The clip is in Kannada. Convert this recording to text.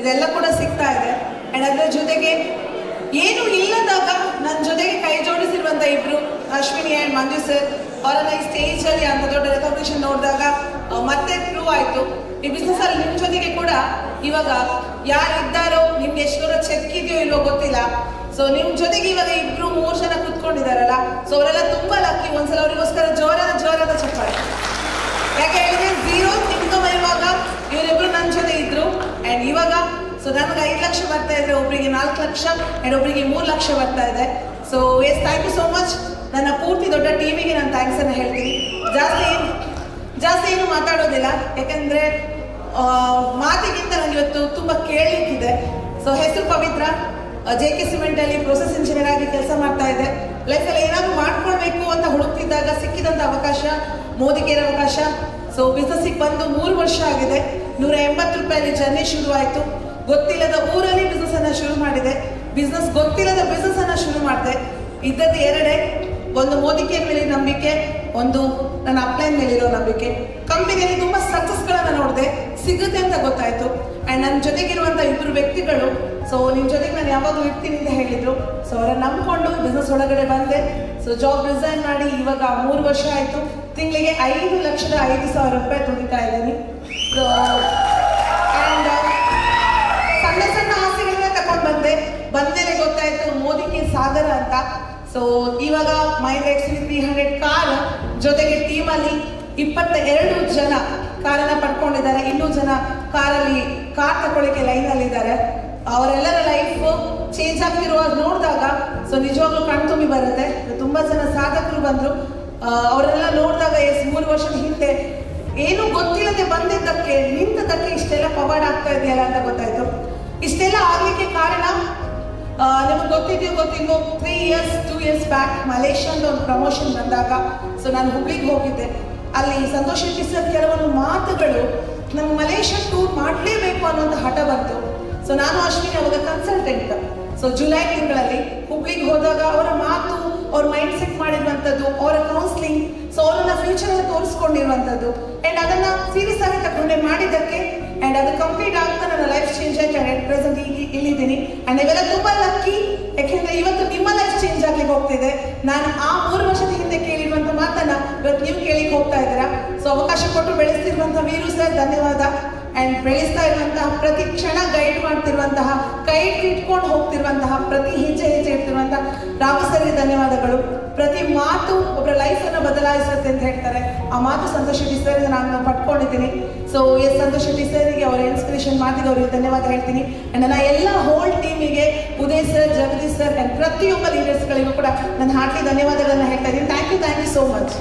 ಇದೆಲ್ಲ ಕೂಡ ಸಿಗ್ತಾ ಇದೆ. ಅಂಡ್ ಅದರ ಜೊತೆಗೆ ಏನು ಇಲ್ಲದಾಗ ನನ್ನ ಜೊತೆಗೆ ಕೈ ಜೋಡಿಸಿರುವಂತ ಇಬ್ರು ಅಶ್ವಿನಿ ಅಂಡ್ ಮಂಜು ಸರ್ ಅವರನ್ನ ಈ ಸ್ಟೇಜ್ ಅಲ್ಲಿ ಅಂತ ದೊಡ್ಡ ರೆಕಾಗ್ನಿಷನ್ ನೋಡಿದಾಗ ಮತ್ತೆ ಪ್ರೂವ್ ಆಯ್ತು ಈ ಬಿಸ್ನೆಸ್ ಅಲ್ಲಿ ನಿಮ್ ಜೊತೆಗೆ ಕೂಡ ಇವಾಗ ಯಾರಿದ್ದಾರೋ ನಿಮ್ಗೆ ಎಷ್ಟು ದೂರ ಚೆಕ್ ಇದೆಯೋ ಇಲ್ವೋ ಗೊತ್ತಿಲ್ಲ. ಸೊ ನಿಮ್ ಜೊತೆಗೆ ಇವಾಗ ಇಬ್ರು 3 ಜನ ಕುತ್ಕೊಂಡಿದಾರಲ್ಲ, ಸೊ ಅವರೆಲ್ಲ ತುಂಬಾ ಲಕ್ಕಿ. ಒಂದ್ಸಲ ಅವರಿಗೋಸ್ಕರ ಜೋರಾದ ಚಪ್ಪಾಳೆ. ಯಾಕೆ ಹೇಳಿದ್ರೆ 0 ಇನ್ಕಮ್ ಇರುವಾಗ ಇವರಿಬ್ರು ನನ್ನ ಜೊತೆ ಇದ್ರು. ಅಂಡ್ ಇವಾಗ ಸೊ ನನಗೆ 5 ಲಕ್ಷ ಬರ್ತಾ ಇದ್ರೆ ಒಬ್ಬರಿಗೆ 4 ಲಕ್ಷ ಅಂಡ್ ಒಬ್ಬರಿಗೆ 3 ಲಕ್ಷ ಬರ್ತಾ ಇದೆ. So yes, thank you so much. ನನ್ನ ಪೂರ್ತಿ ದೊಡ್ಡ ಟೀಮಿಗೆ ನಾನು ಥ್ಯಾಂಕ್ಸ್ ಅನ್ನ ಹೇಳ್ತೀನಿ. ಜಾಸ್ತಿ ಏನು ಮಾತಾಡೋದಿಲ್ಲ, ಯಾಕಂದ್ರೆ ಮಾತಿಗಿಂತ ನನಗೆ ಇವತ್ತು ತುಂಬಾ ಕೇಳಲಿಕ್ಕಿದೆ. ಸೊ ಹೆಸರು ಪವಿತ್ರ, JK ಸಿಮೆಂಟ್ ಅಲ್ಲಿ ಪ್ರೊಸೆಸ್ ಇಂಜಿನಿಯರ್ ಆಗಿ ಕೆಲಸ ಮಾಡ್ತಾ ಇದೆ. ಲೈಫಲ್ಲಿ ಏನಾದ್ರು ಮಾಡ್ಕೊಳ್ಬೇಕು ಅಂತ ಹುಡುಕ್ತಿದ್ದಾಗ ಸಿಕ್ಕಿದಂತ ಅವಕಾಶ ಮೋದಿ ಕೇರ್ ಅವಕಾಶ. ಸೊ ಬಿಸ್ನೆಸ್ಸಿಗೆ ಬಂದು 3 ವರ್ಷ ಆಗಿದೆ. 180 ರೂಪಾಯಲ್ಲಿ ಜರ್ನಿ ಶುರು ಆಯಿತು. ಗೊತ್ತಿಲ್ಲದ ಊರಲ್ಲಿ ಬಿಸ್ನೆಸ್ ಅನ್ನ ಶುರು ಮಾಡಿದೆ. ಗೊತ್ತಿಲ್ಲದ ಬಿಸ್ನೆಸ್ ಅನ್ನ ಶುರು ಮಾಡಿದೆ. ಇದ್ದದ್ದು ಎರಡೇ, ಒಂದು ಮೋದಿ ಕೇರ್ ಮೇಲೆ ನಂಬಿಕೆ, ಒಂದು ನನ್ನ ಅಪ್ಲೈನ್ ಮೇಲಿರೋ ನಂಬಿಕೆ. ಕಂಪನಿಯಲ್ಲಿ ತುಂಬಾ ಸಕ್ಸಸ್ಗಳನ್ನ ನೋಡಿದೆ, ಸಿಗುತ್ತೆ ಅಂತ ಗೊತ್ತಾಯ್ತು. ಅಂಡ್ ನನ್ನ ಜೊತೆಗಿರುವಂತ ಇಬ್ರು ವ್ಯಕ್ತಿಗಳು ಸೊ ನಿಮ್ ಜೊತೆಗೆ ನಾನು ಯಾವಾಗಲೂ ಇರ್ತೀನಿ ಅಂತ ಹೇಳಿದ್ರು. ಸೊ ಅವರನ್ನ ನಂಬ್ಕೊಂಡು ಬಿಸ್ನೆಸ್ ಒಳಗಡೆ ಬಂದೆ. ಸೊ ಜಾಬ್ ರಿಸೈನ್ ಮಾಡಿ ಇವಾಗ 3 ವರ್ಷ ಆಯ್ತು. ತಿಂಗಳಿಗೆ 5,05,000 ರೂಪಾಯಿ ದುಡಿತಾ ಇದ್ದೀನಿ. ಸೊ ಅಂಡ್ ಸಣ್ಣ ಆಸೆಗಳನ್ನ ತಗೊಂಡು ಬಂದೇನೆ ಗೊತ್ತಾಯ್ತು ಮೋದಿ ಕೇರ್ ಸಾಗರ ಅಂತ. ಸೊ ಇವಾಗ ಮೈಂಡ್ XV300 ಕಾರ್ ಜೊತೆಗೆ ಟೀಮಲ್ಲಿ 22 ಜನ ಕಾರನ್ನ ಪಡ್ಕೊಂಡಿದ್ದಾರೆ. 2 ಜನ ಕಾರಲ್ಲಿ ಕಾರ್ ತಗೊಳ್ಳಿಕ್ಕೆ ಲೈನ್ ಅಲ್ಲಿ ಇದ್ದಾರೆ. ಅವರೆಲ್ಲರ ಲೈಫ್ ಚೇಂಜ್ ಆಗ್ತಿರುವಾಗ ನೋಡಿದಾಗ ಸೊ ನಿಜವಾಗ್ಲೂ ಕಣ್ತುಂಬಿ ಬರುತ್ತೆ. ತುಂಬಾ ಜನ ಸಾಧಕರು ಬಂದ್ರು. ಅವರೆಲ್ಲ ನೋಡಿದಾಗ 3 ವರ್ಷದ ಹಿಂದೆ ಏನು ಗೊತ್ತಿಲ್ಲದೆ ಬಂದಿದ್ದಕ್ಕೆ ನಿಂತದಕ್ಕೆ ಇಷ್ಟೆಲ್ಲ ಪವಾಡ ಆಗ್ತಾ ಇದೆಯಲ್ಲ ಅಂತ ಗೊತ್ತಾಯ್ತು. ಇಷ್ಟೆಲ್ಲ ಆಗ್ಲಿಕ್ಕೆ ಕಾರಣ ನಿಮಗೆ ಗೊತ್ತಿಲ್ವೋ 2 ಇಯರ್ಸ್ ಬ್ಯಾಕ್ ಮಲೇಷ್ಯಾದ ಒಂದು ಪ್ರಮೋಷನ್ ಬಂದಾಗ ಸೊ ನಾನು ಹುಬ್ಳಿಗೆ ಹೋಗಿದ್ದೆ. ಅಲ್ಲಿ ಸಂತೋಷ್ ಶೆಟ್ಟಿ ಸರ್ ಕೆಲವೊಂದು ಮಾತುಗಳು ನಮ್ಗೆ ಮಲೇಷ್ಯಾ ಟೂರ್ ಮಾಡಲೇಬೇಕು ಅನ್ನೋಂಥ ಹಠ ಬಂತು. ಸೊ ನಾನು ಅಶ್ವಿನಿ ಅವಾಗ ಕನ್ಸಲ್ಟೆಂಟ್. ಸೊ ಜುಲೈ ತಿಂಗಳಲ್ಲಿ ಹುಬ್ಳಿಗೆ ಹೋದಾಗ ಅವರ ಮಾತು, ಅವ್ರ ಮೈಂಡ್ ಸೆಟ್ ಮಾಡಿರುವಂಥದ್ದು, ಅವರ ಕೌನ್ಸಿಲಿಂಗ್, ಸೊ ಅವರನ್ನ ಫ್ಯೂಚರ್ ಅಲ್ಲಿ ತೋರಿಸ್ಕೊಂಡಿರುವಂಥದ್ದು ಅಂಡ್ ಅದನ್ನ ಸೀರಿಯಸ್ ಆಗಿ ತಗೊಂಡೆ ಮಾಡಿದ್ದಕ್ಕೆ ಅಂಡ್ ಅದು ಕಂಪ್ಲೀಟ್ ಆಗ್ತಾ ನನ್ನ ಲೈಫ್ ಚೇಂಜ್ ಆಯ್ತು. ಅಂಡ್ ಅಟ್ ಪ್ರೆಸೆಂಟ್ ಇಲ್ಲಿದ್ದೀನಿ. ಅಂಡ್ ನೀವೆಲ್ಲ ತುಂಬಾ ಲಕ್ಕಿ, ಯಾಕೆಂದ್ರೆ ಇವತ್ತು ನಿಮ್ಮ ಲೈಫ್ ಚೇಂಜ್ ಆಗ್ಲಿಕ್ಕೆ ಹೋಗ್ತಿದೆ. ನಾನು ಆ 3 ವರ್ಷದ ಹಿಂದೆ ಕೇಳಿರುವಂತ ಮಾತನ್ನ ಇವತ್ತು ನೀವು ಕೇಳಿಕ್ಕೆ ಹೋಗ್ತಾ ಇದ್ದೀರಾ. ಸೊ ಅವಕಾಶ ಕೊಟ್ಟು ಬೆಳೆಸ್ತಿರುವಂತ ವೀರು ಸರ್ ಧನ್ಯವಾದ. ಅಂಡ್ ಬೆಳೆಸ್ತಾ ಇರುವಂತಹ ಪ್ರತಿ ಕ್ಷಣ ಗೈಡ್ ಮಾಡ್ತಿರುವಂತಹ, ಕೈ ಇಟ್ಕೊಂಡು ಹೋಗ್ತಿರುವಂತಹ, ಪ್ರತಿ ಹೆಜ್ಜೆ ಇಡ್ತಿರುವಂತಹ ರಾಮು ಸರ್ಗೆ ಧನ್ಯವಾದಗಳು. ಪ್ರತಿ ಮಾತು ಒಬ್ಬರ ಲೈಫ್ ಅನ್ನು ಬದಲಾಯಿಸುತ್ತೆ ಅಂತ ಹೇಳ್ತಾರೆ. ಆ ಮಾತು ಸಂತೋಷ್ ಶೆಟ್ಟಿ ಸರ್ ನಾನು ಪಡ್ಕೊಂಡಿದ್ದೀನಿ. ಸೊ ಎಸ್, ಸಂತೋಷ್ ಶೆಟ್ಟಿ ಸರ್ಗೆ ಅವರ ಇನ್ಸ್ಪಿರೇಷನ್ ಮಾತಿಗೆ ಅವರಿಗೆ ಧನ್ಯವಾದ ಹೇಳ್ತೀನಿ. ಅಂಡ್ ನನ್ನ ಎಲ್ಲ ಹೋಲ್ ಟೀಮಿಗೆ Uday sir, Jagadish sir and ಪ್ರತಿಯೊಬ್ಬ ಲೀಡರ್ಸ್ಗಳಿಗೂ ಕೂಡ ನಾನು ಹಾರ್ಟ್ಲಿ ಧನ್ಯವಾದಗಳನ್ನ ಹೇಳ್ತಾ ಇದ್ದೀನಿ. Thank you so much.